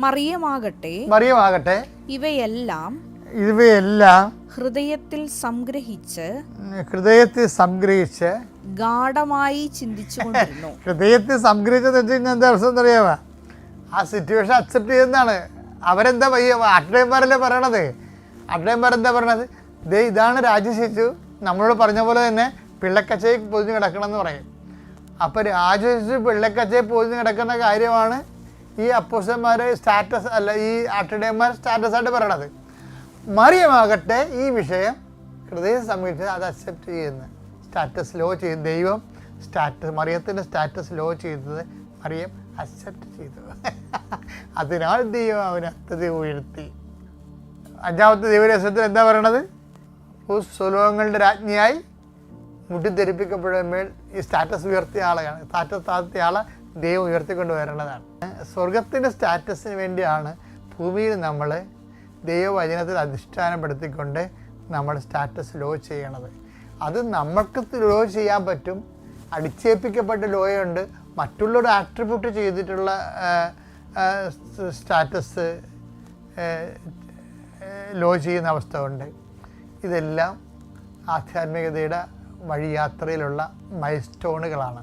മറിയമാകട്ടെ ഇവയെല്ലാം ഹൃദയത്തിൽ സംഗ്രഹിച്ച് ഗാഢമായി ചിന്തിച്ചുകൊണ്ടിരുന്നു. ഹൃദയത്തിൽ സംഗ്രഹിച്ചെന്ന് വെച്ച് കഴിഞ്ഞാൽ എന്താ അവസ്ഥ അറിയാമോ? ആ സിറ്റുവേഷൻ അക്സെപ്റ്റ് ചെയ്യുന്നതാണ്. അവരെന്താ അട്ടയന്മാരല്ലേ പറയണത്? അട്ടയന്മാരെന്താ പറയണത്? ഇതാണ് രാജശിശു, നമ്മളോട് പറഞ്ഞ പോലെ തന്നെ പിള്ളക്കച്ചയിൽ പൊതിഞ്ഞ് കിടക്കണമെന്ന് പറയും. അപ്പോൾ രാജശിശു പിള്ളക്കച്ചയിൽ പൊതിഞ്ഞ് കിടക്കുന്ന കാര്യമാണ് ഈ അപ്പോസ്തലന്മാരെ സ്റ്റാറ്റസ് അല്ല, ഈ അട്ടയന്മാർ സ്റ്റാറ്റസായിട്ട് പറയണത്. മറിയമാകട്ടെ ഈ വിഷയം ഹൃദയം സംബന്ധിച്ച് അത് അക്സെപ്റ്റ് ചെയ്യുന്നത്, സ്റ്റാറ്റസ് ലോ ചെയ്ത് ദൈവം മറിയത്തിൻ്റെ സ്റ്റാറ്റസ് ലോ ചെയ്തത് മറിയം അക്സെപ്റ്റ് ചെയ്തു. അതിനാൽ ദൈവം അവനെ അത്യത ഉയർത്തി. 5-ാമത്തെ ദൈവരഹസ്യത്തിൽ എന്താ പറയണത്? സ്വലോകങ്ങളുടെ രാജ്ഞിയായി മുട്ടിത്തെരിപ്പിക്കപ്പെടുമ്പോൾ ഈ സ്റ്റാറ്റസ് ഉയർത്തിയ ആളെയാണ്, സ്റ്റാറ്റസ് താഴ്ത്തിയ ആളെ ദൈവം ഉയർത്തിക്കൊണ്ട് വരേണ്ടതാണ്. സ്വർഗത്തിൻ്റെ സ്റ്റാറ്റസിന് വേണ്ടിയാണ് ഭൂമിയിൽ നമ്മൾ ദൈവവചനത്തിൽ അധിഷ്ഠാനപ്പെടുത്തിക്കൊണ്ട് നമ്മൾ സ്റ്റാറ്റസ് ലോ ചെയ്യണത്. അത് നമ്മൾക്ക് ലോ ചെയ്യാൻ പറ്റും. അടിച്ചേൽപ്പിക്കപ്പെട്ട ലോയുണ്ട്, മറ്റുള്ളവർ ആട്രിബ്യൂട്ട് ചെയ്തിട്ടുള്ള സ്റ്റാറ്റസ് ലോ ചെയ്യുന്ന അവസ്ഥ ഉണ്ട്. ഇതെല്ലാം ആധ്യാത്മികതയുടെ വഴിയാത്രയിലുള്ള മൈൽ സ്റ്റോണുകളാണ്.